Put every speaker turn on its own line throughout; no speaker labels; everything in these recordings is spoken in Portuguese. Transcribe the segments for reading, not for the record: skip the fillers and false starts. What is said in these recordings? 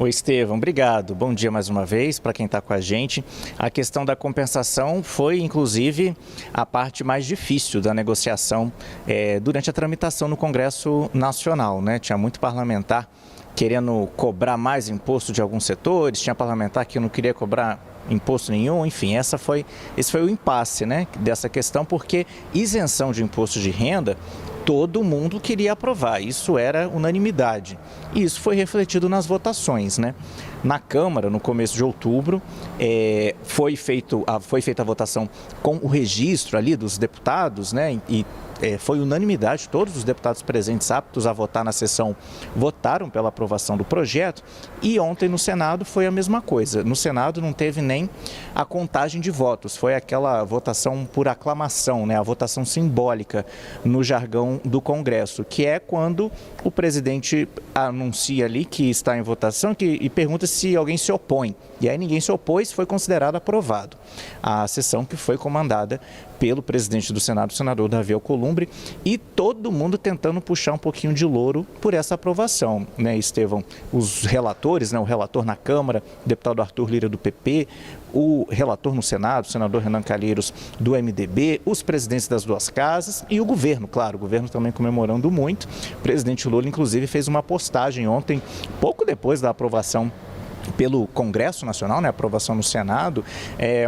Oi, Estevão, obrigado. Bom dia mais uma vez para quem está com a gente. A questão da compensação foi, inclusive, a parte mais difícil da negociação durante a tramitação no Congresso Nacional, né? Tinha muito parlamentar querendo cobrar mais imposto de alguns setores, tinha parlamentar que não queria cobrar imposto nenhum, enfim, esse foi o impasse, né, dessa questão, porque isenção de imposto de renda todo mundo queria aprovar, isso era unanimidade. E isso foi refletido nas votações, né? Na Câmara, no começo de outubro, foi feita a votação com o registro ali dos deputados, né? E foi unanimidade, todos os deputados presentes aptos a votar na sessão votaram pela aprovação do projeto. E ontem no Senado foi a mesma coisa. No Senado não teve nem a contagem de votos, foi aquela votação por aclamação, né? A votação simbólica no jargão do Congresso, que é quando o presidente anuncia ali que está em votação e pergunta se alguém se opõe. E aí ninguém se opôs, foi considerado aprovado. A sessão que foi comandada pelo presidente do Senado, o senador Davi Alcolumbre, e todo mundo tentando puxar um pouquinho de louro por essa aprovação, né, Estevão? Os relatores, né, o relator na Câmara, o deputado Arthur Lira do PP, o relator no Senado, o senador Renan Calheiros do MDB, os presidentes das duas casas e o governo, claro, o governo também comemorando muito. O presidente Lula, inclusive, fez uma postagem ontem, pouco depois da aprovação pelo Congresso Nacional, né, aprovação no Senado,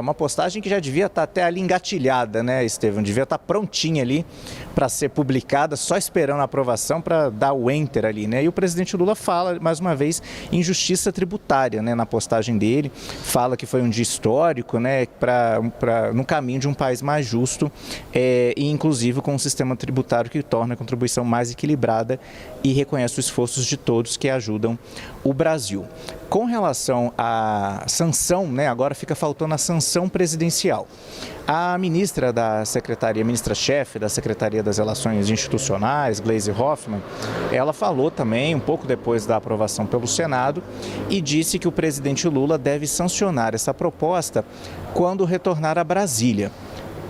uma postagem que já devia estar até ali engatilhada, né, Estevão? Devia estar prontinha ali para ser publicada, só esperando a aprovação para dar o enter ali, né? E o presidente Lula fala, mais uma vez, em justiça tributária, né, na postagem dele, fala que foi um dia histórico, né, no caminho de um país mais justo e inclusive com um sistema tributário que torna a contribuição mais equilibrada e reconhece os esforços de todos que ajudam o Brasil. Com relação à sanção, né, agora fica faltando a sanção presidencial. A ministra-chefe da Secretaria das Relações Institucionais, Gleisi Hoffmann, ela falou também, um pouco depois da aprovação pelo Senado, e disse que o presidente Lula deve sancionar essa proposta quando retornar a Brasília.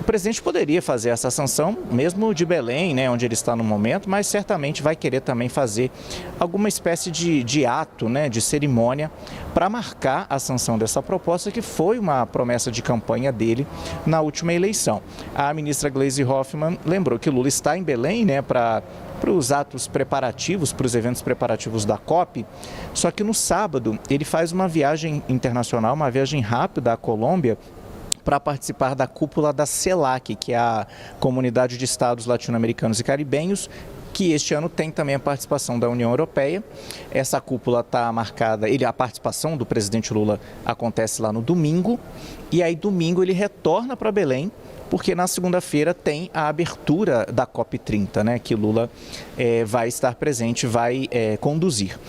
O presidente poderia fazer essa sanção, mesmo de Belém, né, onde ele está no momento, mas certamente vai querer também fazer alguma espécie de ato, né, de cerimônia, para marcar a sanção dessa proposta, que foi uma promessa de campanha dele na última eleição. A ministra Gleisi Hoffmann lembrou que Lula está em Belém, né, para os atos preparativos, para os eventos preparativos da COP, só que no sábado ele faz uma viagem internacional, uma viagem rápida à Colômbia, para participar da cúpula da CELAC, que é a Comunidade de Estados Latino-Americanos e Caribenhos, que este ano tem também a participação da União Europeia. Essa cúpula está marcada, a participação do presidente Lula acontece lá no domingo, e aí domingo ele retorna para Belém, porque na segunda-feira tem a abertura da COP30, né, que Lula vai estar presente, vai conduzir.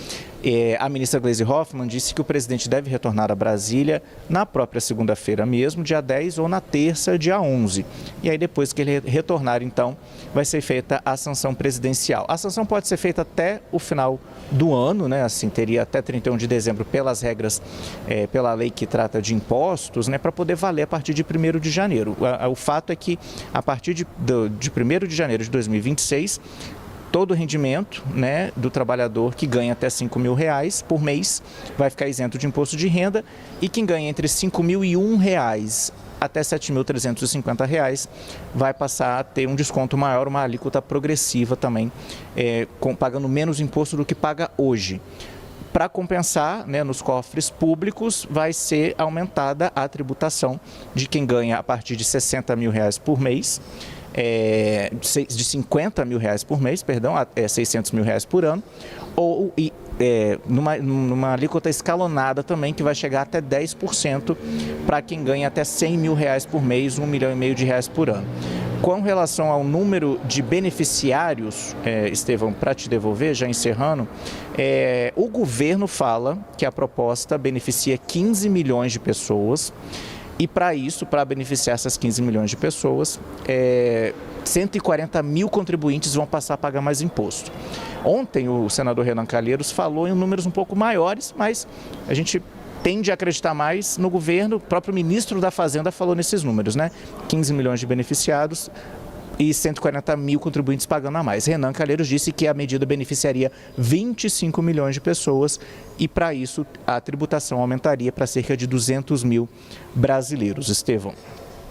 A ministra Gleisi Hoffmann disse que o presidente deve retornar a Brasília na própria segunda-feira mesmo, dia 10, ou na terça, dia 11. E aí depois que ele retornar, então, vai ser feita a sanção presidencial. A sanção pode ser feita até o final do ano, né? Assim, teria até 31 de dezembro pelas regras, pela lei que trata de impostos, né? Para poder valer a partir de 1º de janeiro. O fato é que a partir de 1º de janeiro de 2026, todo o rendimento, né, do trabalhador que ganha até R$5.000 por mês vai ficar isento de imposto de renda, e quem ganha entre R$5.001 até R$7.350 vai passar a ter um desconto maior, uma alíquota progressiva também, pagando menos imposto do que paga hoje. Para compensar, né, nos cofres públicos, vai ser aumentada a tributação de quem ganha a partir de R$60.000 por mês, de R$50.000 por mês, perdão, a R$600.000 por ano, ou numa alíquota escalonada também, que vai chegar até 10% para quem ganha até R$100.000 por mês, R$1,5 milhão por ano. Com relação ao número de beneficiários, Estevão, para te devolver, já encerrando, o governo fala que a proposta beneficia 15 milhões de pessoas. E para isso, para beneficiar essas 15 milhões de pessoas, 140 mil contribuintes vão passar a pagar mais imposto. Ontem o senador Renan Calheiros falou em números um pouco maiores, mas a gente tende a acreditar mais no governo. O próprio ministro da Fazenda falou nesses números, né? 15 milhões de beneficiados, e 140 mil contribuintes pagando a mais. Renan Calheiros disse que a medida beneficiaria 25 milhões de pessoas e, para isso, a tributação aumentaria para cerca de 200 mil brasileiros. Estevão.